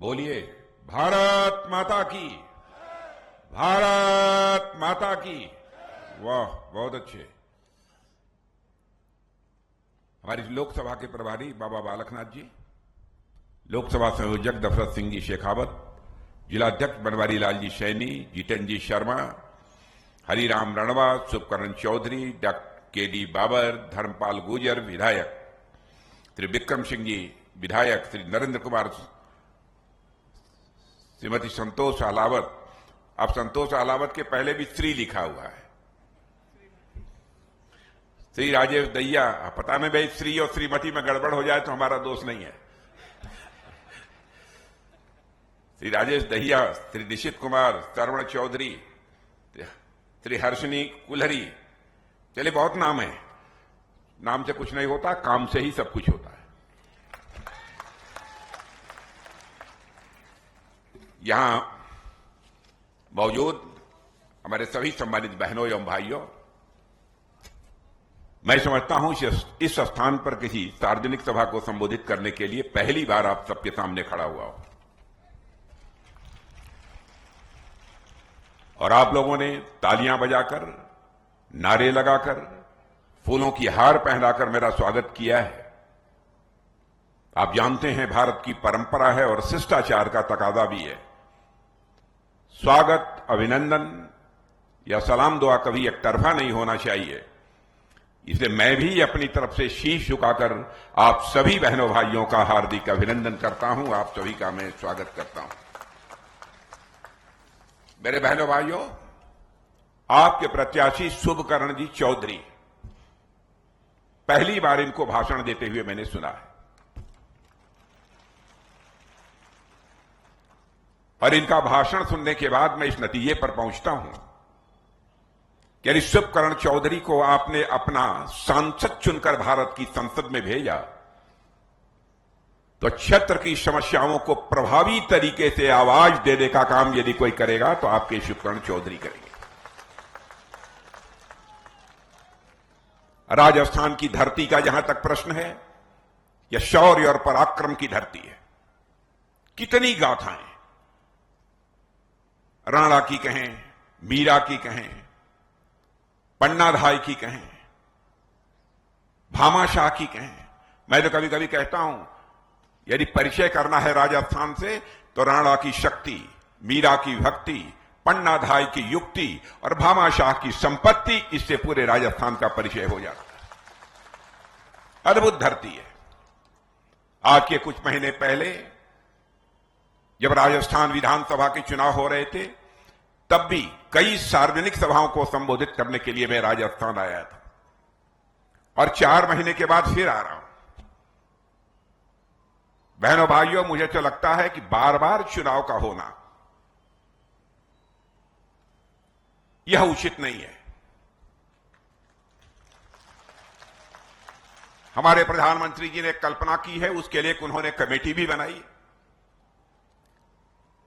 बोलिए भारत माता की, भारत माता की। वाह, बहुत अच्छे। हमारी लोकसभा के प्रभारी बाबा बालकनाथ जी, लोकसभा संयोजक दशरथ सिंह जी शेखावत, जिलाध्यक्ष बनवारी लाल जी सैनी, जीतेंद्र जी शर्मा, हरिराम रणवा, शुभकरण चौधरी, डॉक्टर के.डी. बाबर, धर्मपाल गुर्जर विधायक, श्री विक्रम सिंह जी विधायक, श्री नरेंद्र कुमार, श्रीमती संतोष अहलावत। अब संतोष अहलावत के पहले भी श्री लिखा हुआ है, श्री राजेश दहिया। पता नहीं भाई श्री और श्रीमती में गड़बड़ हो जाए तो हमारा दोष नहीं है। श्री राजेश दहिया, श्री निशित कुमार, श्रवण चौधरी, श्री हर्षनी कुलहरी। चलिए, बहुत नाम है, नाम से कुछ नहीं होता, काम से ही सब कुछ होता है। यहां मौजूद हमारे सभी सम्मानित बहनों एवं भाइयों, मैं समझता हूं इस स्थान पर किसी सार्वजनिक सभा को संबोधित करने के लिए पहली बार आप सबके सामने खड़ा हुआ हूं, और आप लोगों ने तालियां बजाकर, नारे लगाकर, फूलों की हार पहनाकर मेरा स्वागत किया है। आप जानते हैं भारत की परंपरा है और शिष्टाचार का तकाजा भी है। स्वागत, अभिनंदन या सलाम दुआ कभी एक तरफा नहीं होना चाहिए। इसलिए मैं भी अपनी तरफ से शीश झुकाकर आप सभी बहनों भाइयों का हार्दिक अभिनंदन करता हूं, आप सभी का मैं स्वागत करता हूं। मेरे बहनों भाइयों, आपके प्रत्याशी शुभकरण जी चौधरी, पहली बार इनको भाषण देते हुए मैंने सुना है, और इनका भाषण सुनने के बाद मैं इस नतीजे पर पहुंचता हूं कि यदि शुभकरण चौधरी को आपने अपना सांसद चुनकर भारत की संसद में भेजा तो क्षेत्र की समस्याओं को प्रभावी तरीके से आवाज देने का काम यदि कोई करेगा तो आपके शुभकरण चौधरी करेंगे। राजस्थान की धरती का जहां तक प्रश्न है, यह शौर्य और पराक्रम की धरती है। कितनी गाथाएं, राणा की कहें, मीरा की कहें, पन्नाधाय की कहें, भामाशाह की कहें। मैं तो कभी कभी कहता हूं, यदि परिचय करना है राजस्थान से तो राणा की शक्ति, मीरा की भक्ति, पन्नाधाय की युक्ति और भामाशाह की संपत्ति, इससे पूरे राजस्थान का परिचय हो जाता है। अद्भुत धरती है। आज के कुछ महीने पहले जब राजस्थान विधानसभा के चुनाव हो रहे थे, तब भी कई सार्वजनिक सभाओं को संबोधित करने के लिए मैं राजस्थान आया था, और 4 महीने के बाद फिर आ रहा हूं। बहनों भाइयों, मुझे तो लगता है कि बार बार चुनाव का होना यह उचित नहीं है। हमारे प्रधानमंत्री जी ने कल्पना की है, उसके लिए उन्होंने कमेटी भी बनाई।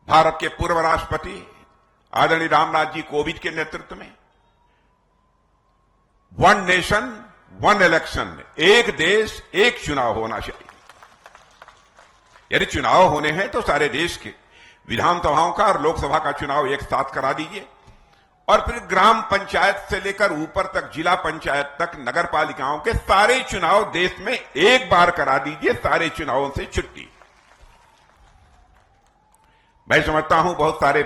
भारत के पूर्व राष्ट्रपति आदरणीय रामनाथ जी कोविंद के नेतृत्व में वन नेशन वन इलेक्शन, एक देश एक चुनाव होना चाहिए। यदि चुनाव होने हैं तो सारे देश के विधानसभाओं का और लोकसभा का चुनाव एक साथ करा दीजिए, और फिर ग्राम पंचायत से लेकर ऊपर तक, जिला पंचायत तक, नगर पालिकाओं के सारे चुनाव देश में एक बार करा दीजिए। सारे चुनावों से छुट्टी। मैं समझता हूं बहुत सारे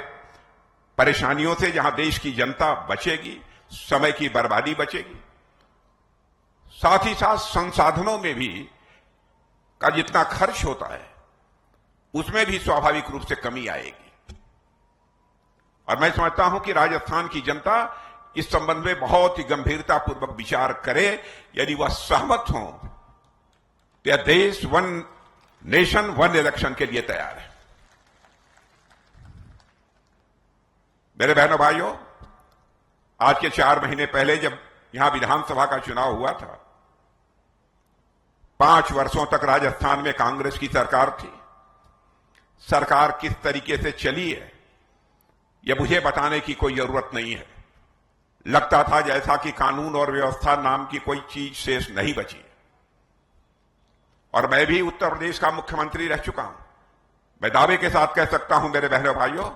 परेशानियों से जहां देश की जनता बचेगी, समय की बर्बादी बचेगी, साथ ही साथ संसाधनों में भी का जितना खर्च होता है उसमें भी स्वाभाविक रूप से कमी आएगी। और मैं समझता हूं कि राजस्थान की जनता इस संबंध में बहुत ही गंभीरतापूर्वक विचार करे। यदि वह सहमत हो तो यह देश वन नेशन वन इलेक्शन के लिए तैयार है। मेरे बहनों भाइयों, आज के 4 महीने पहले जब यहां विधानसभा का चुनाव हुआ था, 5 वर्षों तक राजस्थान में कांग्रेस की सरकार थी। सरकार किस तरीके से चली है यह मुझे बताने की कोई जरूरत नहीं है। लगता था जैसा कि कानून और व्यवस्था नाम की कोई चीज शेष नहीं बची। और मैं भी उत्तर प्रदेश का मुख्यमंत्री रह चुका हूं। मैं दावे के साथ कह सकता हूं मेरे बहनों भाइयों,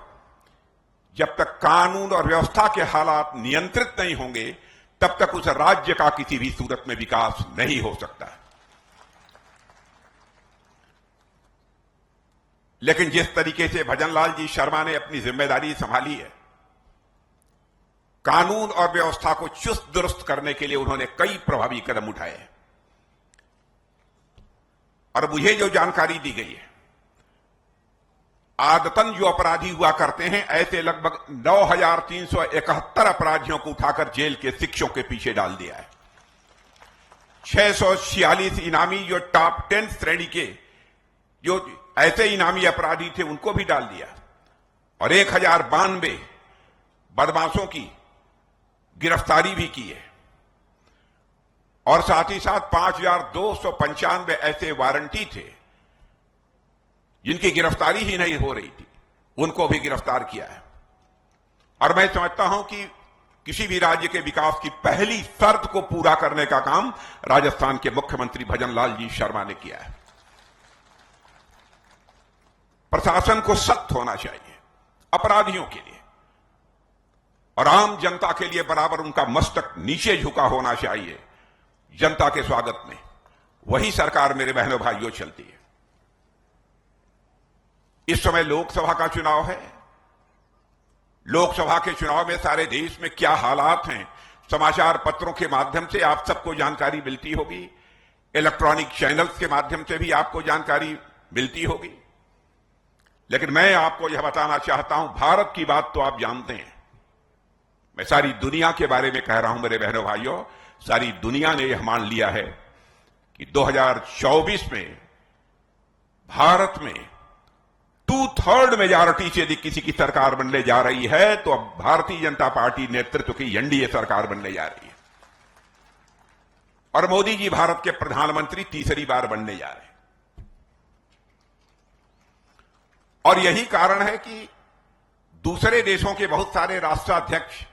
जब तक कानून और व्यवस्था के हालात नियंत्रित नहीं होंगे तब तक उस राज्य का किसी भी सूरत में विकास नहीं हो सकता। लेकिन जिस तरीके से भजनलाल जी शर्मा ने अपनी जिम्मेदारी संभाली है, कानून और व्यवस्था को चुस्त दुरुस्त करने के लिए उन्होंने कई प्रभावी कदम उठाए हैं। और मुझे जो जानकारी दी गई है, आदतन जो अपराधी हुआ करते हैं ऐसे लगभग 9,371 अपराधियों को उठाकर जेल के शिक्षों के पीछे डाल दिया है। 646 इनामी जो टॉप 10 श्रेणी के जो ऐसे इनामी अपराधी थे उनको भी डाल दिया, और 1092 बदमाशों की गिरफ्तारी भी की है, और साथ ही साथ 5,295 ऐसे वारंटी थे जिनकी गिरफ्तारी ही नहीं हो रही थी, उनको भी गिरफ्तार किया है। और मैं समझता हूं कि किसी भी राज्य के विकास की पहली शर्त को पूरा करने का काम राजस्थान के मुख्यमंत्री भजनलाल जी शर्मा ने किया है। प्रशासन को सख्त होना चाहिए अपराधियों के लिए, और आम जनता के लिए बराबर उनका मस्तक नीचे झुका होना चाहिए जनता के स्वागत में। वही सरकार मेरे बहनों भाइयों चलती है। इस समय लोकसभा का चुनाव है। लोकसभा के चुनाव में सारे देश में क्या हालात हैं, समाचार पत्रों के माध्यम से आप सबको जानकारी मिलती होगी, इलेक्ट्रॉनिक चैनल्स के माध्यम से भी आपको जानकारी मिलती होगी। लेकिन मैं आपको यह बताना चाहता हूं, भारत की बात तो आप जानते हैं, मैं सारी दुनिया के बारे में कह रहा हूं मेरे बहनों भाइयों। सारी दुनिया ने यह मान लिया है कि 2024 में भारत में 2/3 मेजॉरिटी से यदि किसी की सरकार बनने जा रही है तो अब भारतीय जनता पार्टी नेतृत्व की एनडीए सरकार बनने जा रही है, और मोदी जी भारत के प्रधानमंत्री तीसरी बार बनने जा रहे हैं। और यही कारण है कि दूसरे देशों के बहुत सारे राष्ट्राध्यक्ष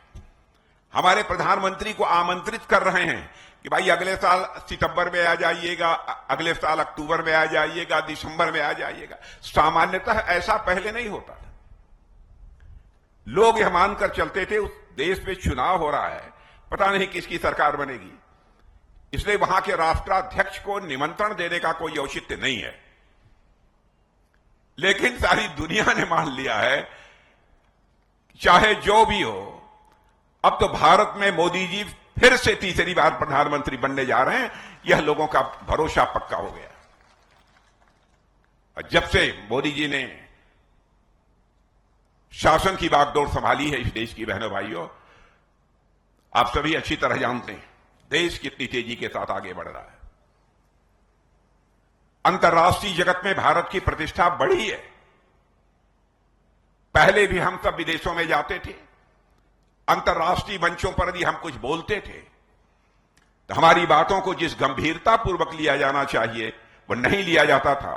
हमारे प्रधानमंत्री को आमंत्रित कर रहे हैं कि भाई अगले साल सितंबर में आ जाइएगा, अगले साल अक्टूबर में आ जाइएगा, दिसंबर में आ जाइएगा। सामान्यतः ऐसा पहले नहीं होता था। लोग यह मानकर चलते थे उस देश में चुनाव हो रहा है, पता नहीं किसकी सरकार बनेगी, इसलिए वहां के राष्ट्राध्यक्ष को निमंत्रण देने का कोई औचित्य नहीं है। लेकिन सारी दुनिया ने मान लिया है, चाहे जो भी हो, अब तो भारत में मोदी जी फिर से तीसरी बार प्रधानमंत्री बनने जा रहे हैं, यह लोगों का भरोसा पक्का हो गया। और जब से मोदी जी ने शासन की बागडोर संभाली है इस देश की बहनों भाइयों, आप सभी अच्छी तरह जानते हैं देश कितनी तेजी के साथ आगे बढ़ रहा है। अंतर्राष्ट्रीय जगत में भारत की प्रतिष्ठा बढ़ी है। पहले भी हम सब विदेशों में जाते थे, अंतर्राष्ट्रीय मंचों पर भी हम कुछ बोलते थे तो हमारी बातों को जिस गंभीरता पूर्वक लिया जाना चाहिए वो नहीं लिया जाता था।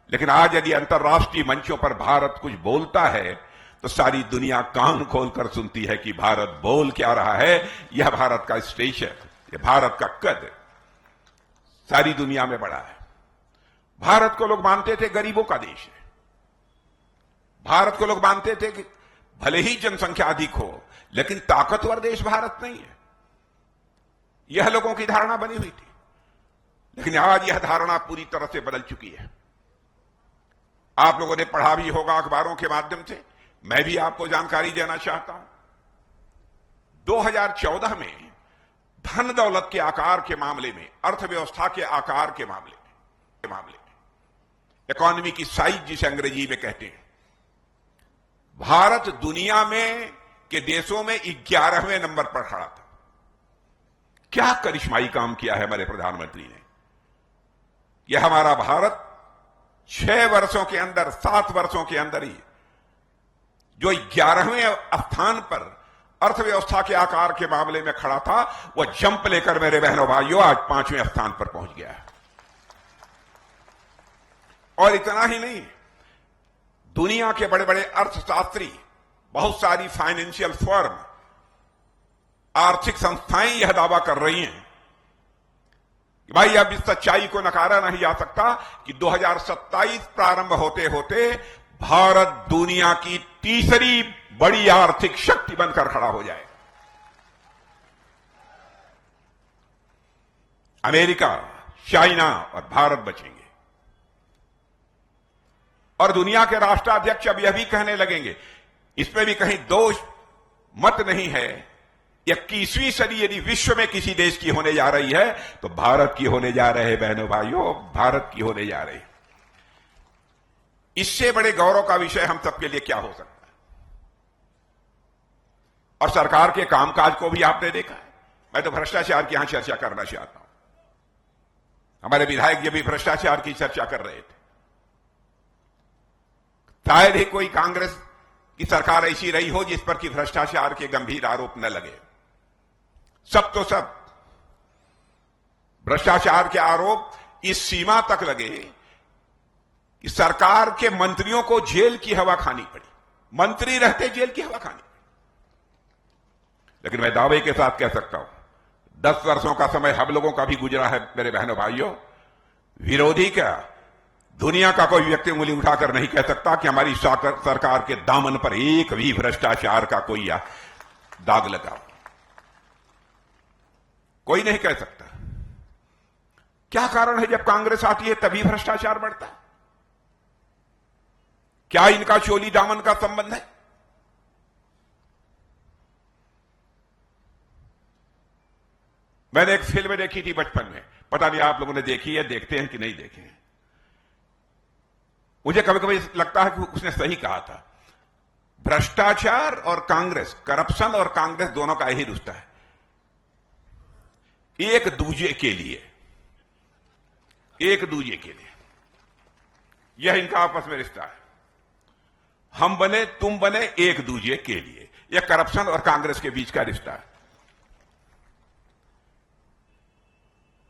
लेकिन आज यदि अंतर्राष्ट्रीय मंचों पर भारत कुछ बोलता है तो सारी दुनिया कान खोलकर सुनती है कि भारत बोल क्या रहा है। यह भारत का स्टेचर, यह भारत का कद सारी दुनिया में बड़ा है। भारत को लोग मानते थे गरीबों का देश है, भारत को लोग मानते थे कि भले ही जनसंख्या अधिक हो लेकिन ताकतवर देश भारत नहीं है, यह लोगों की धारणा बनी हुई थी। लेकिन आज यह धारणा पूरी तरह से बदल चुकी है। आप लोगों ने पढ़ा भी होगा अखबारों के माध्यम से, मैं भी आपको जानकारी देना चाहता हूं। 2014 में धन दौलत के आकार के मामले में, अर्थव्यवस्था के आकार के मामले में इकोनॉमी की साइज जिसे अंग्रेजी में कहते हैं, भारत दुनिया में के देशों में 11वें नंबर पर खड़ा था। क्या करिश्माई काम किया है हमारे प्रधानमंत्री ने। यह हमारा भारत 6 वर्षों के अंदर, 7 वर्षों के अंदर ही जो 11वें स्थान पर अर्थव्यवस्था के आकार के मामले में खड़ा था, वह जंप लेकर मेरे बहनों भाइयों आज 5वें स्थान पर पहुंच गया है। और इतना ही नहीं, दुनिया के बड़े बड़े अर्थशास्त्री, बहुत सारी फाइनेंशियल फर्म, आर्थिक संस्थाएं यह दावा कर रही हैं कि भाई अब इस सच्चाई को नकारा नहीं जा सकता कि 2027 प्रारंभ होते होते भारत दुनिया की तीसरी बड़ी आर्थिक शक्ति बनकर खड़ा हो जाए। अमेरिका, चाइना और भारत बचेंगे। और दुनिया के राष्ट्राध्यक्ष अब यह भी कहने लगेंगे, इसमें भी कहीं दोष मत नहीं है, 21वीं सदी यदि विश्व में किसी देश की होने जा रही है तो भारत की होने जा रहे हैं बहनों भाइयों, भारत की होने जा रही है। इससे बड़े गौरव का विषय हम सबके लिए क्या हो सकता है। और सरकार के कामकाज को भी आपने देखा है। मैं तो भ्रष्टाचार की यहां चर्चा करना चाहता हूं। हमारे विधायक ये भी भ्रष्टाचार की चर्चा कर रहे थे। शायद ही कोई कांग्रेस की सरकार ऐसी रही हो जिस पर कि भ्रष्टाचार के गंभीर आरोप न लगे। सब तो सब भ्रष्टाचार के आरोप इस सीमा तक लगे कि सरकार के मंत्रियों को जेल की हवा खानी पड़ी। मंत्री रहते जेल की हवा खानी पड़ी। लेकिन मैं दावे के साथ कह सकता हूं, 10 वर्षों का समय हम लोगों का भी गुजरा है मेरे बहनों भाइयों। विरोधी क्या, दुनिया का कोई व्यक्ति उंगली उठाकर नहीं कह सकता कि हमारी सरकार के दामन पर एक भी भ्रष्टाचार का कोई दाग लगा। कोई नहीं कह सकता। क्या कारण है जब कांग्रेस आती है तभी भ्रष्टाचार बढ़ता है? क्या इनका चोली दामन का संबंध है? मैंने एक फिल्म देखी थी बचपन में, पता नहीं आप लोगों ने देखी है, देखते हैं कि नहीं देखे हैं। मुझे कभी कभी लगता है कि उसने सही कहा था। भ्रष्टाचार और कांग्रेस, करप्शन और कांग्रेस दोनों का यही रिश्ता है, एक दूजे के लिए, एक दूजे के लिए। यह इनका आपस में रिश्ता है। हम बने तुम बने एक दूजे के लिए। यह करप्शन और कांग्रेस के बीच का रिश्ता है।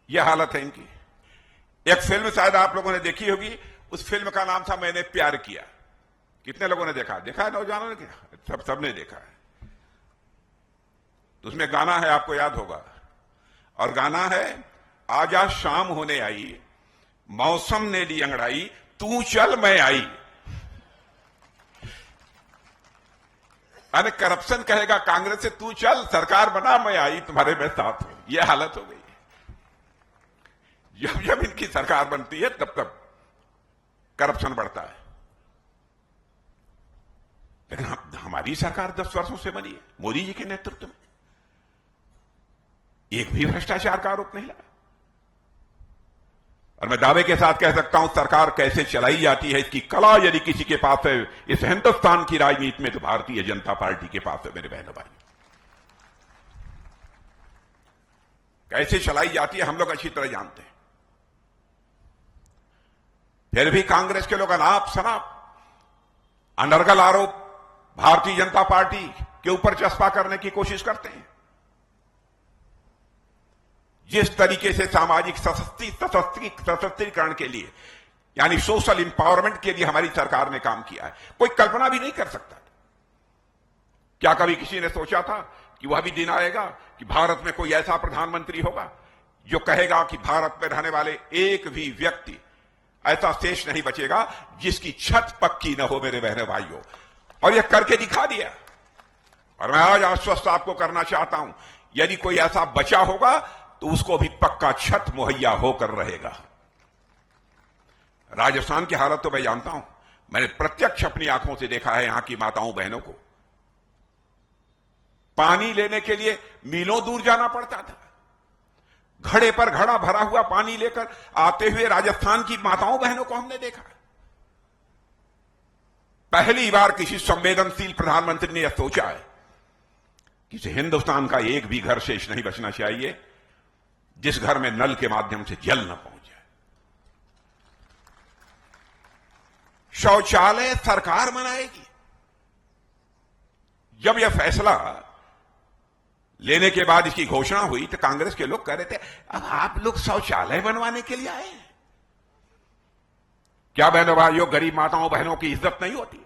यह हालत है इनकी। एक फिल्म शायद आप लोगों ने देखी होगी, उस फिल्म का नाम था मैंने प्यार किया। कितने लोगों ने देखा? देखा है नौजवानों ने? सबने देखा है। तो उसमें गाना है, आपको याद होगा, और गाना है, आजा शाम होने आई, मौसम ने ली अंगड़ाई, तू चल मैं आई। अरे करप्शन कहेगा कांग्रेस से, तू चल सरकार बना, मैं आई तुम्हारे में साथ हूं। यह हालत हो गई। जब जब इनकी सरकार बनती है तब तब करप्शन बढ़ता है। लेकिन हमारी सरकार 10 वर्षों से बनी है, मोदी जी के नेतृत्व में, एक भी भ्रष्टाचार का आरोप नहीं लगा। और मैं दावे के साथ कह सकता हूं, सरकार कैसे चलाई जाती है इसकी कला यदि किसी के पास है इस हिंदुस्तान की राजनीति में, तो भारतीय जनता पार्टी के पास है मेरे बहनों भाई। कैसे चलाई जाती है हम लोग अच्छी तरह जानते हैं। फिर भी कांग्रेस के लोग अनाप शनाप अनर्गल आरोप भारतीय जनता पार्टी के ऊपर चस्पा करने की कोशिश करते हैं। जिस तरीके से सामाजिक सशक्तिकरण के लिए, यानी सोशल इंपावरमेंट के लिए हमारी सरकार ने काम किया है, कोई कल्पना भी नहीं कर सकता। क्या कभी किसी ने सोचा था कि वह भी दिन आएगा कि भारत में कोई ऐसा प्रधानमंत्री होगा जो कहेगा कि भारत में रहने वाले एक भी व्यक्ति ऐसा शेष नहीं बचेगा जिसकी छत पक्की न हो मेरे बहने भाइयों। और यह करके दिखा दिया। और मैं आज आश्वस्त आपको करना चाहता हूं, यदि कोई ऐसा बचा होगा तो उसको भी पक्का छत मुहैया होकर रहेगा। राजस्थान की हालत तो मैं जानता हूं, मैंने प्रत्यक्ष अपनी आंखों से देखा है। यहां की माताओं बहनों को पानी लेने के लिए मीलों दूर जाना पड़ता था। घड़े पर घड़ा भरा हुआ पानी लेकर आते हुए राजस्थान की माताओं बहनों को हमने देखा। पहली बार किसी संवेदनशील प्रधानमंत्री ने यह सोचा है कि हिंदुस्तान का एक भी घर शेष नहीं बचना चाहिए जिस घर में नल के माध्यम से जल न पहुंच जाए। शौचालय सरकार बनाएगी। जब यह फैसला लेने के बाद इसकी घोषणा हुई तो कांग्रेस के लोग कह रहे थे, अब आप लोग शौचालय बनवाने के लिए आए हैं क्या? बहनों भाइयों, गरीब माताओं बहनों की इज्जत नहीं होती है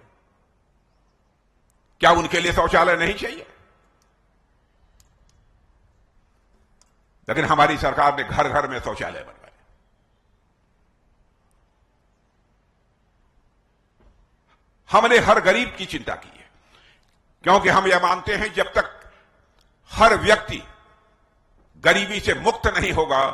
क्या? उनके लिए शौचालय नहीं चाहिए? लेकिन हमारी सरकार ने घर घर में शौचालय बनवाए। हमने हर गरीब की चिंता की है, क्योंकि हम यह मानते हैं जब तक हर व्यक्ति गरीबी से मुक्त नहीं होगा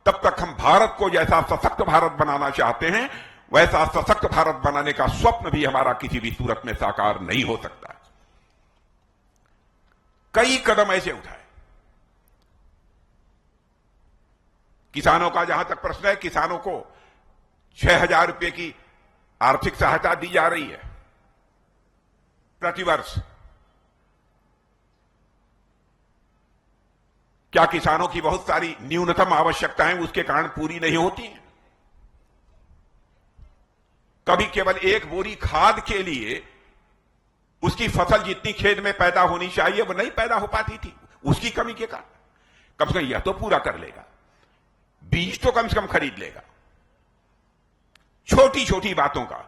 तब तक हम भारत को जैसा सशक्त भारत बनाना चाहते हैं वैसा सशक्त भारत बनाने का स्वप्न भी हमारा किसी भी सूरत में साकार नहीं हो सकता। कई कदम ऐसे उठाए। किसानों का जहां तक प्रश्न है, किसानों को 6,000 रुपए की आर्थिक सहायता दी जा रही है प्रतिवर्ष। क्या किसानों की बहुत सारी न्यूनतम आवश्यकताएं उसके कारण पूरी नहीं होती हैं? कभी केवल एक बोरी खाद के लिए उसकी फसल जितनी खेत में पैदा होनी चाहिए वो नहीं पैदा हो पाती थी, उसकी कमी के कारण। कम से कम यह तो पूरा कर लेगा, बीज तो कम से कम खरीद लेगा। छोटी छोटी बातों का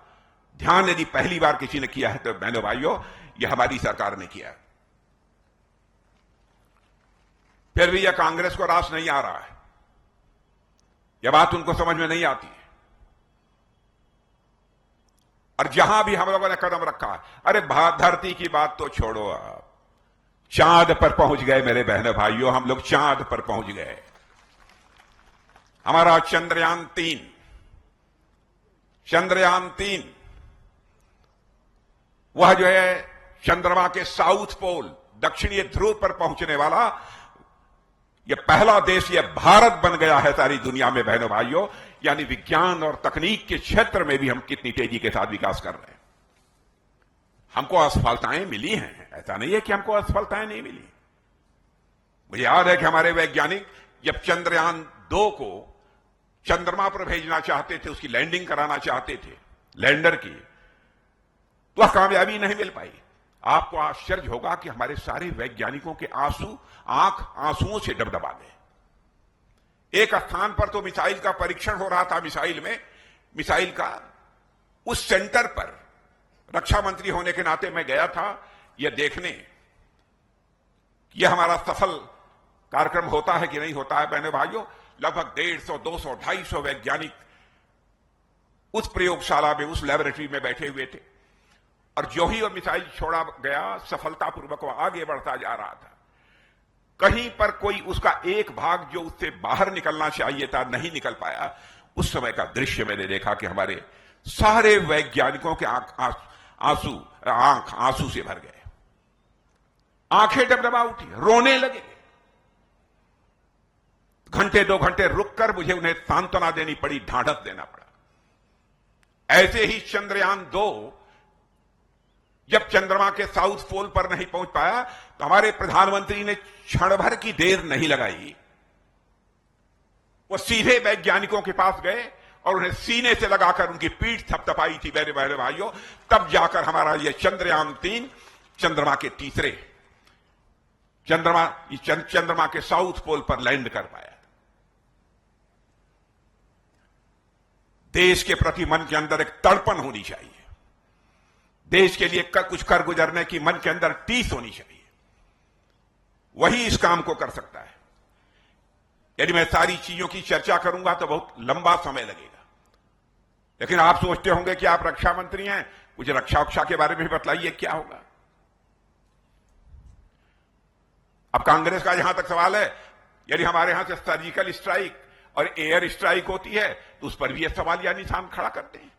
ध्यान यदि पहली बार किसी ने किया है तो बहनों भाइयों यह हमारी सरकार ने किया है। फिर भी यह कांग्रेस को रास नहीं आ रहा है, यह बात उनको समझ में नहीं आती है। और जहां भी हम लोगों ने कदम रखा, अरे धरती की बात तो छोड़ो, आप चांद पर पहुंच गए मेरे बहनों भाइयों, हम लोग चांद पर पहुंच गए। हमारा चंद्रयान 3 वह जो है चंद्रमा के साउथ पोल दक्षिणी ध्रुव पर पहुंचने वाला यह पहला देश, यह भारत बन गया है सारी दुनिया में बहनों भाइयों। यानी विज्ञान और तकनीक के क्षेत्र में भी हम कितनी तेजी के साथ विकास कर रहे हैं। हमको असफलताएं मिली हैं, ऐसा नहीं है कि हमको असफलताएं नहीं मिली। मुझे याद है कि हमारे वैज्ञानिक जब चंद्रयान 2 को चंद्रमा पर भेजना चाहते थे, उसकी लैंडिंग कराना चाहते थे लैंडर की, तो वह कामयाबी नहीं मिल पाई। आपको आश्चर्य होगा कि हमारे सारे वैज्ञानिकों के आंख आंसुओं से डबडबा गए। एक स्थान पर तो मिसाइल का परीक्षण हो रहा था, मिसाइल का उस सेंटर पर रक्षा मंत्री होने के नाते मैं गया था यह देखने यह हमारा सफल कार्यक्रम होता है कि नहीं होता है। बहनों भाइयों, लगभग 150, 200, 250 वैज्ञानिक उस प्रयोगशाला में, उस लेबोरेटरी में बैठे हुए थे। और जो ही वह मिसाइल छोड़ा गया सफलतापूर्वक वह आगे बढ़ता जा रहा था। कहीं पर कोई उसका एक भाग जो उससे बाहर निकलना चाहिए था नहीं निकल पाया। उस समय का दृश्य मैंने देखा कि हमारे सारे वैज्ञानिकों के आंख आंसू से भर गए, आंखें डबडबा उठी, रोने लगे। घंटे 2 घंटे रुककर मुझे उन्हें सांत्वना देनी पड़ी, ढांढस देना पड़ा। ऐसे ही चंद्रयान 2 जब चंद्रमा के साउथ पोल पर नहीं पहुंच पाया तो हमारे प्रधानमंत्री ने क्षण भर की देर नहीं लगाई, वो सीधे वैज्ञानिकों के पास गए और उन्हें सीने से लगाकर उनकी पीठ थपथपाई थी। मेरे बहने भाइयों, तब जाकर हमारा यह चंद्रयान 3 चंद्रमा के तीसरे चंद्रमा के साउथ पोल पर लैंड कर पाया। देश के प्रति मन के अंदर एक तड़पन होनी चाहिए, देश के लिए कुछ कर गुजरने की मन के अंदर टीस होनी चाहिए, वही इस काम को कर सकता है। यदि मैं सारी चीजों की चर्चा करूंगा तो बहुत लंबा समय लगेगा। लेकिन आप सोचते होंगे कि आप रक्षा मंत्री हैं, कुछ रक्षा के बारे में भी बतलाइए क्या होगा। अब कांग्रेस का जहां तक सवाल है, यदि हमारे यहां से सर्जिकल स्ट्राइक और एयर स्ट्राइक होती है तो उस पर भी यह सवाल या निशान खड़ा करते हैं।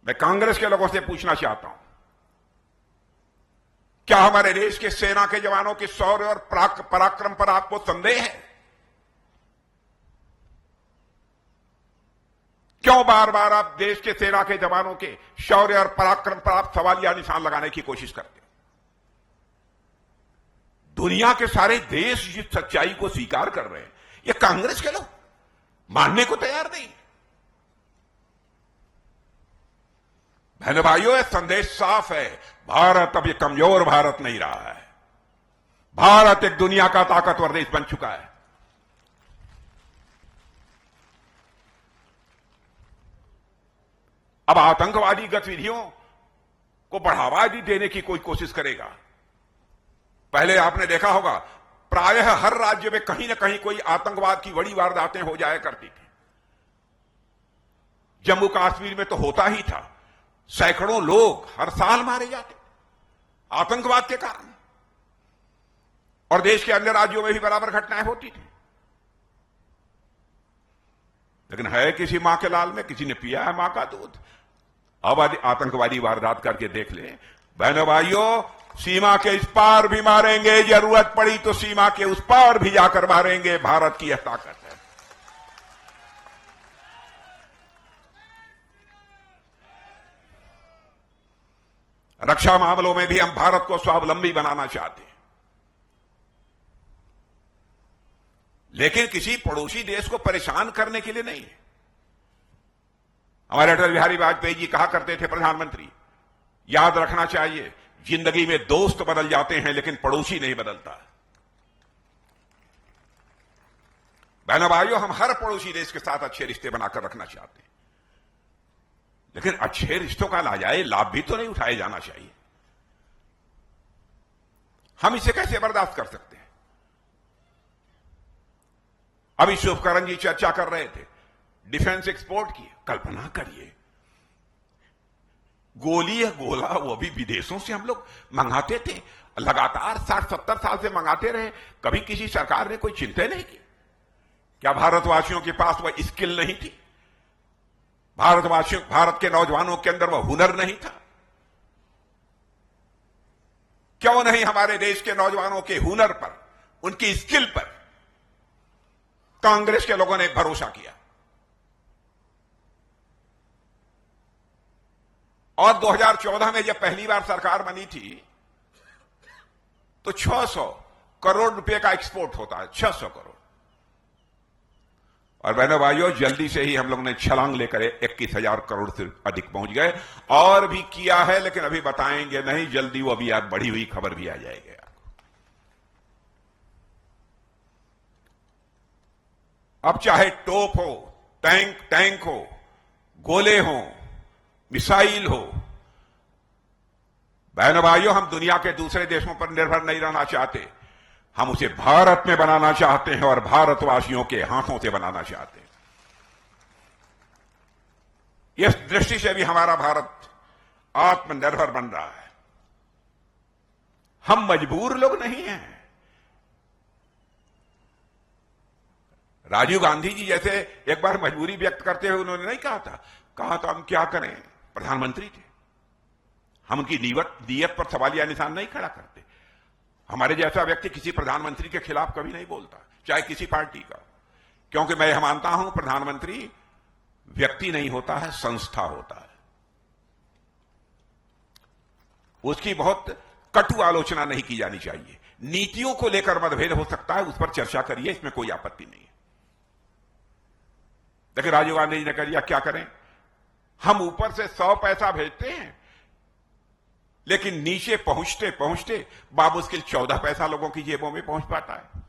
मैं कांग्रेस के लोगों से पूछना चाहता हूं, क्या हमारे देश के सेना के जवानों के शौर्य और पराक्रम पर आपको संदेह है? क्यों बार बार आप देश के सेना के जवानों के शौर्य और पराक्रम पर आप सवालिया निशान लगाने की कोशिश करते हैं? दुनिया के सारे देश जिस सच्चाई को स्वीकार कर रहे हैं, ये कांग्रेस के लोग मानने को तैयार नहीं। बहनों भाइयों, यह संदेश साफ है, भारत अब ये कमजोर भारत नहीं रहा है। भारत एक दुनिया का ताकतवर देश बन चुका है। अब आतंकवादी गतिविधियों को बढ़ावा भी देने की कोई कोशिश करेगा। पहले आपने देखा होगा प्रायः हर राज्य में कहीं ना कहीं कोई आतंकवाद की बड़ी वारदातें हो जाया करती थी। जम्मू कश्मीर में तो होता ही था, सैकड़ों लोग हर साल मारे जाते आतंकवाद के कारण, और देश के अन्य राज्यों में भी बराबर घटनाएं होती थी। लेकिन है किसी मां के लाल में, किसी ने पिया है मां का दूध। अब आतंकवादी वारदात करके देख ले। बहनों भाइयों, सीमा के इस पार भी मारेंगे, जरूरत पड़ी तो सीमा के उस पार भी जाकर मारेंगे। भारत की यह ताकत है। रक्षा मामलों में भी हम भारत को स्वावलंबी बनाना चाहते हैं, लेकिन किसी पड़ोसी देश को परेशान करने के लिए नहीं है। हमारे अटल बिहारी वाजपेयी जी कहा करते थे, प्रधानमंत्री, याद रखना चाहिए, जिंदगी में दोस्त बदल जाते हैं लेकिन पड़ोसी नहीं बदलता। बहनों भाइयों, हम हर पड़ोसी देश के साथ अच्छे रिश्ते बनाकर रखना चाहते हैं, लेकिन अच्छे रिश्तों का लाजाए लाभ भी तो नहीं उठाए जाना चाहिए। हम इसे कैसे बर्दाश्त कर सकते हैं? अभी शुभकरण जी चर्चा कर रहे थे डिफेंस एक्सपोर्ट की। कल्पना करिए, गोली या गोला वो भी विदेशों से हम लोग मंगाते थे, लगातार 60-70 साल से मंगाते रहे, कभी किसी सरकार ने कोई चिंता नहीं की। क्या भारतवासियों के पास वह स्किल नहीं थी? भारत के नौजवानों के अंदर वह हुनर नहीं था? क्यों नहीं हमारे देश के नौजवानों के हुनर पर, उनकी स्किल पर कांग्रेस के लोगों ने भरोसा किया? और 2014 में जब पहली बार सरकार बनी थी तो 600 करोड़ रुपए का एक्सपोर्ट होता है, 600 करोड़। और बहनों भाइयों, जल्दी से ही हम लोग ने छलांग लेकर 21,000 करोड़ से अधिक पहुंच गए। और भी किया है, लेकिन अभी बताएंगे नहीं, जल्दी वो अभी आज बढ़ी हुई खबर भी आ जाएगी। अब चाहे तोप हो, टैंक हो, गोले हो, मिसाइल हो, बहनों भाइयों, हम दुनिया के दूसरे देशों पर निर्भर नहीं रहना चाहते। हम उसे भारत में बनाना चाहते हैं और भारतवासियों के हाथों से बनाना चाहते हैं। इस दृष्टि से भी हमारा भारत आत्मनिर्भर बन रहा है। हम मजबूर लोग नहीं हैं। राजीव गांधी जी जैसे एक बार मजबूरी व्यक्त करते हुए उन्होंने नहीं कहा तो हम क्या करें, प्रधानमंत्री थे। हम उनकी नीयत पर सवालिया निशान नहीं खड़ा करते। हमारे जैसा व्यक्ति किसी प्रधानमंत्री के खिलाफ कभी नहीं बोलता, चाहे किसी पार्टी का, क्योंकि मैं यह मानता हूं प्रधानमंत्री व्यक्ति नहीं होता है, संस्था होता है। उसकी बहुत कटु आलोचना नहीं की जानी चाहिए। नीतियों को लेकर मतभेद हो सकता है, उस पर चर्चा करिए, इसमें कोई आपत्ति नहीं है। देखिए, राजीव गांधी जी ने कह दिया, क्या करें, हम ऊपर से 100 पैसा भेजते हैं, लेकिन नीचे पहुंचते पहुंचते बामुश्किल 14 पैसा लोगों की जेबों में पहुंच पाता है।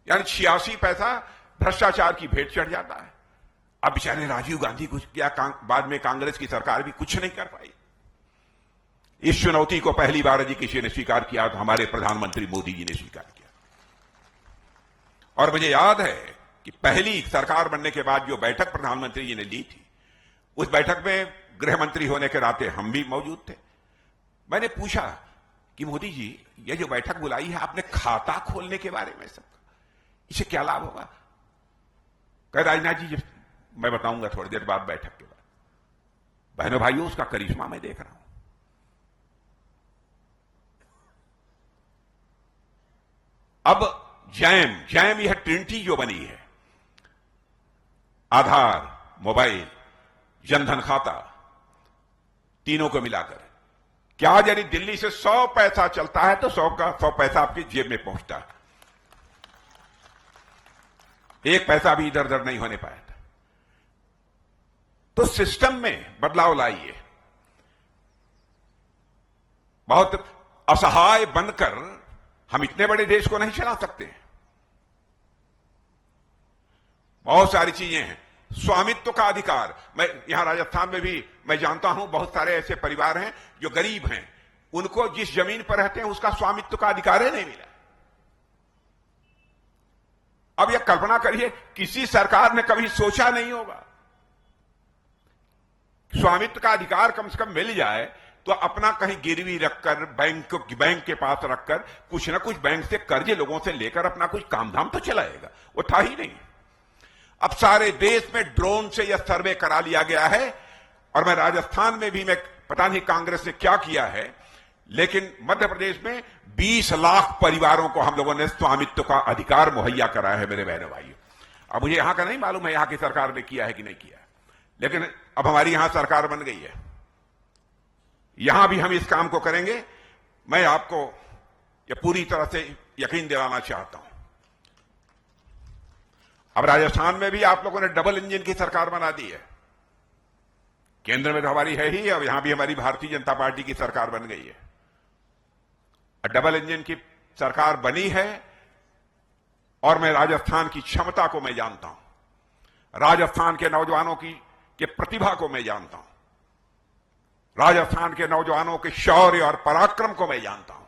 यानी 86 पैसा भ्रष्टाचार की भेंट चढ़ जाता है। अब बेचारे राजीव गांधी कुछ क्या, बाद में कांग्रेस की सरकार भी कुछ नहीं कर पाई। इस चुनौती को पहली बार यदि किसी ने स्वीकार किया तो हमारे प्रधानमंत्री मोदी जी ने स्वीकार किया। और मुझे याद है कि पहली सरकार बनने के बाद जो बैठक प्रधानमंत्री जी ने ली थी, उस बैठक में गृह मंत्री होने के नाते हम भी मौजूद थे। मैंने पूछा कि मोदी जी, ये जो बैठक बुलाई है आपने खाता खोलने के बारे में, सबका इसे क्या लाभ होगा? कह राजनाथ जी, मैं बताऊंगा थोड़ी देर बाद, बैठक के बाद। बहनों भाइयों, उसका करिश्मा मैं देख रहा हूं। अब जैम यह ट्रिनिटी जो बनी है, आधार, मोबाइल, जनधन खाता, तीनों को मिलाकर, क्या यदि दिल्ली से 100 पैसा चलता है तो 100 पैसा आपकी जेब में पहुंचता है। एक पैसा भी इधर उधर नहीं होने पाया था। तो सिस्टम में बदलाव लाइए। बहुत असहाय बनकर हम इतने बड़े देश को नहीं चला सकते। बहुत सारी चीजें हैं। स्वामित्व का अधिकार, मैं यहां राजस्थान में भी मैं जानता हूं बहुत सारे ऐसे परिवार हैं जो गरीब हैं, उनको जिस जमीन पर रहते हैं उसका स्वामित्व का अधिकार ही नहीं मिला। अब यह कल्पना करिए, किसी सरकार ने कभी सोचा नहीं होगा, स्वामित्व का अधिकार कम से कम मिल जाए तो अपना कहीं गिरवी रखकर बैंक के पास रखकर कुछ ना कुछ बैंक से कर्ज लोगों से लेकर अपना कुछ काम धाम तो चलाएगा। वो था ही नहीं। अब सारे देश में ड्रोन से यह सर्वे करा लिया गया है, और मैं राजस्थान में भी, मैं पता नहीं कांग्रेस ने क्या किया है, लेकिन मध्य प्रदेश में 20 लाख परिवारों को हम लोगों ने स्वामित्व का अधिकार मुहैया कराया है मेरे बहनों भाइयों। अब मुझे यहां का नहीं मालूम है यहां की सरकार ने किया है कि नहीं किया, लेकिन अब हमारी यहां सरकार बन गई है, यहां भी हम इस काम को करेंगे। मैं आपको यह पूरी तरह से यकीन दिलाना चाहता हूं। अब राजस्थान में भी आप लोगों ने डबल इंजन की सरकार बना दी है। केंद्र में तो हमारी है ही, अब यहां भी हमारी भारतीय जनता पार्टी की सरकार बन गई है। डबल इंजन की सरकार बनी है, और मैं राजस्थान की क्षमता को मैं जानता हूं, राजस्थान के नौजवानों की प्रतिभा को मैं जानता हूं, राजस्थान के नौजवानों के शौर्य और पराक्रम को मैं जानता हूं।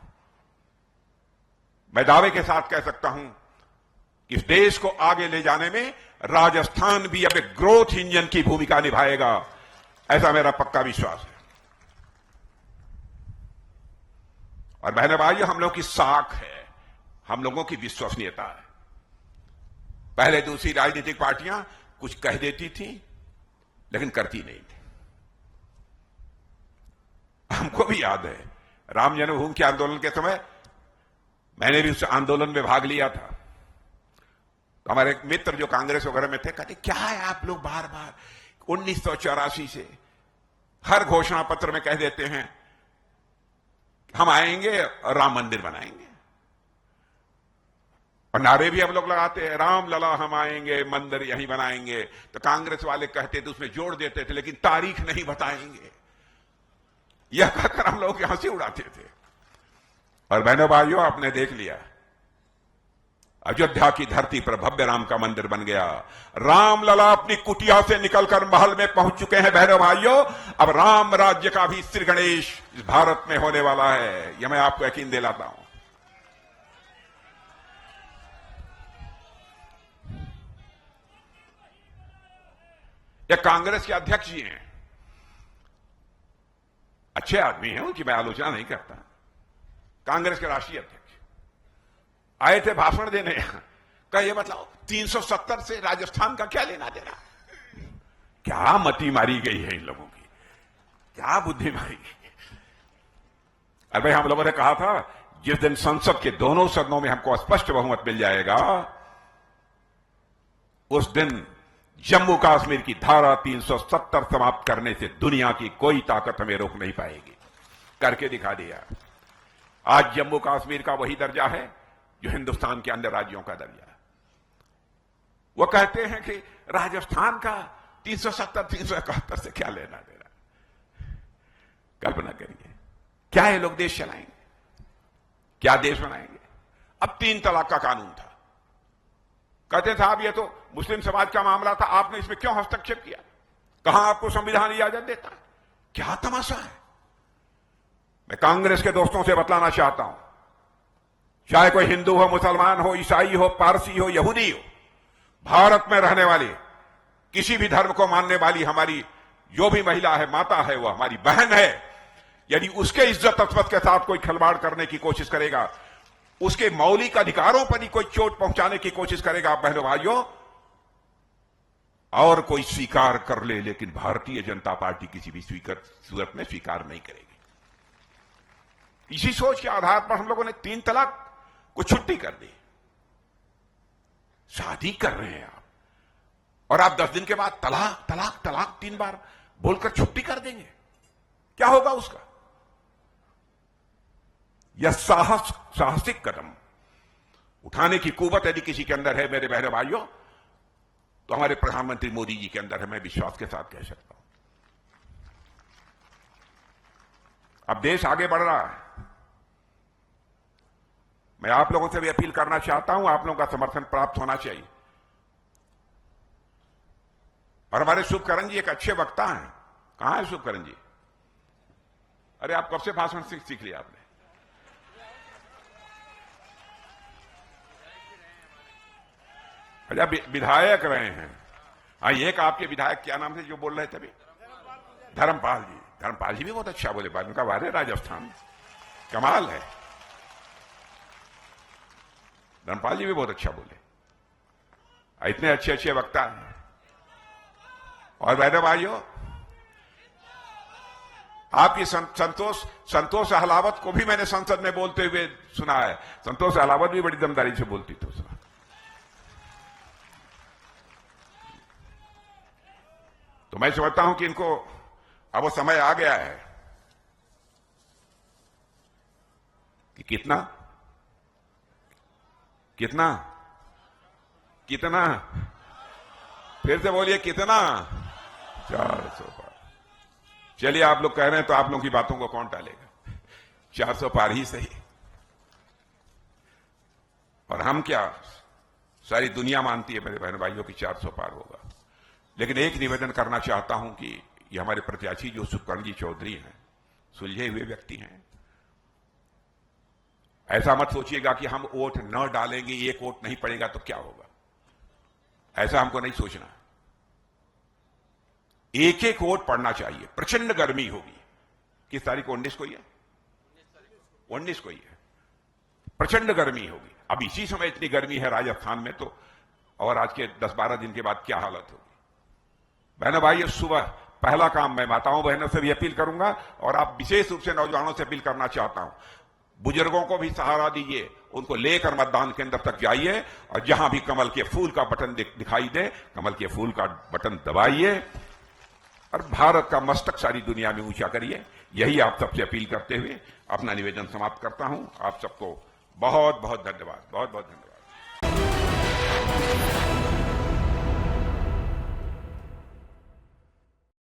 मैं दावे के साथ कह सकता हूं कि इस देश को आगे ले जाने में राजस्थान भी अब एक ग्रोथ इंजन की भूमिका निभाएगा, ऐसा मेरा पक्का विश्वास है। और बहनों भाइयों, हम लोगों की साख है, हम लोगों की विश्वसनीयता है। पहले दूसरी राजनीतिक पार्टियां कुछ कह देती थी लेकिन करती नहीं थी। हमको भी याद है राम जन्मभूमि के आंदोलन के समय मैंने भी उस आंदोलन में भाग लिया था। तो हमारे एक मित्र जो कांग्रेस वगैरह में थे कहते, क्या है आप लोग बार बार 1984 से हर घोषणा पत्र में कह देते हैं हम आएंगे और राम मंदिर बनाएंगे, और नारे भी हम लोग लगाते हैं, राम लला हम आएंगे, मंदिर यहीं बनाएंगे। तो कांग्रेस वाले कहते थे, उसमें जोड़ देते थे, लेकिन तारीख नहीं बताएंगे, यह कहकर हम लोग की हंसी उड़ाते थे। और बहनों भाइयों, आपने देख लिया, अयोध्या की धरती पर भव्य राम का मंदिर बन गया। राम लला अपनी कुटिया से निकलकर महल में पहुंच चुके हैं। बहनों भाइयों, अब राम राज्य का भी श्री गणेश इस भारत में होने वाला है, यह मैं आपको यकीन दिलाता हूं। यह कांग्रेस के अध्यक्ष जी हैं, अच्छे आदमी हैं, उनकी मैं आलोचना नहीं करता। कांग्रेस के राष्ट्रीय अध्यक्ष आए थे भाषण देने, का ये मतलब 370 से राजस्थान का क्या लेना देना। क्या मति मारी गई है इन लोगों की, क्या बुद्धि मारी गई। अरे हम लोगों ने कहा था जिस दिन संसद के दोनों सदनों में हमको स्पष्ट बहुमत मिल जाएगा, उस दिन जम्मू कश्मीर की धारा 370 समाप्त करने से दुनिया की कोई ताकत हमें रोक नहीं पाएगी। करके दिखा दिया। आज जम्मू कश्मीर का वही दर्जा है जो हिंदुस्तान के अन्य राज्यों का दर्जा है। वो कहते हैं कि राजस्थान का 370 371 से क्या लेना देना। कल्पना करिए, क्या ये लोग देश चलाएंगे, क्या देश बनाएंगे। अब 3 तलाक का कानून था, कहते साहब ये तो मुस्लिम समाज का मामला था, आपने इसमें क्यों हस्तक्षेप किया, कहां आपको संविधान इजाजत देता है, क्या तमाशा है। मैं कांग्रेस के दोस्तों से बतलाना चाहता हूं, चाहे कोई हिंदू हो, मुसलमान हो, ईसाई हो, पारसी हो, यहूदी हो, भारत में रहने वाले किसी भी धर्म को मानने वाली हमारी जो भी महिला है, माता है, वो हमारी बहन है। यदि उसके इज्जत अजमत के साथ कोई खिलवाड़ करने की कोशिश करेगा, उसके मौलिक अधिकारों पर ही कोई चोट पहुंचाने की कोशिश करेगा, बहनों भाइयों, और कोई स्वीकार कर ले, लेकिन भारतीय जनता पार्टी किसी भी सूरत में स्वीकार नहीं करेगी। इसी सोच के आधार पर हम लोगों ने 3 तलाक को छुट्टी कर दी। शादी कर रहे हैं आप, और आप 10 दिन के बाद तलाक तलाक तलाक 3 बार बोलकर छुट्टी कर देंगे, क्या होगा उसका। यह साहसिक कदम उठाने की कुवत यदि किसी के अंदर है मेरे बहनों भाइयों, तो हमारे प्रधानमंत्री मोदी जी के अंदर है, मैं विश्वास के साथ कह सकता हूं। अब देश आगे बढ़ रहा है, मैं आप लोगों से भी अपील करना चाहता हूं, आप लोगों का समर्थन प्राप्त होना चाहिए। और हमारे शुभकरण जी एक अच्छे वक्ता हैं। कहां है शुभकरण जी? अरे आप कब से भाषण सीख लिया आपने? अच्छा, विधायक रहे हैं। हाँ, एक आपके विधायक क्या नाम से जो बोल रहे थे अभी, धर्मपाल जी। धर्मपाल जी भी बहुत अच्छा बोले, बाद उनका वार है राजस्थान, कमाल है। धर्मपाल जी भी बहुत अच्छा बोले, इतने अच्छे अच्छे वक्ता हैं। और बहनों भाइयों, आपकी संतोष अहलावत को भी मैंने संसद में बोलते हुए सुना है। संतोष अहलावत भी बड़ी दमदारी से बोलती थी उसमें। तो मैं समझता हूं कि इनको अब वो समय आ गया है कि कितना कितना कितना, फिर से बोलिए, कितना? 400 पार। चलिए, आप लोग कह रहे हैं तो आप लोगों की बातों को कौन टालेगा? 400 पार ही सही। और हम क्या, सारी दुनिया मानती है मेरे बहन भाइयों की 400 पार होगा। लेकिन एक निवेदन करना चाहता हूं कि ये हमारे प्रत्याशी जो सुकर्ण जी चौधरी हैं, सुलझे हुए व्यक्ति हैं। ऐसा मत सोचिएगा कि हम वोट न डालेंगे, एक वोट नहीं पड़ेगा तो क्या होगा, ऐसा हमको नहीं सोचना। एक एक वोट पड़ना चाहिए। प्रचंड गर्मी होगी। किस तारीख को? 19 को ही है, 19 को ही है। प्रचंड गर्मी होगी। अब इसी समय इतनी गर्मी है राजस्थान में, तो और आज के 10-12 दिन के बाद क्या हालत होगी। बहनों भाइयों, सुबह पहला काम मैं माताओं बहनों से भी अपील करूंगा, और आप विशेष रूप से नौजवानों से अपील करना चाहता हूं, बुजुर्गों को भी सहारा दीजिए, उनको लेकर मतदान केंद्र तक जाइए, और जहां भी कमल के फूल का बटन दिखाई दे, कमल के फूल का बटन दबाइए और भारत का मस्तक सारी दुनिया में ऊंचा करिए। यही आप सबसे अपील करते हुए अपना निवेदन समाप्त करता हूं। आप सबको बहुत बहुत धन्यवाद, बहुत बहुत धन्यवाद।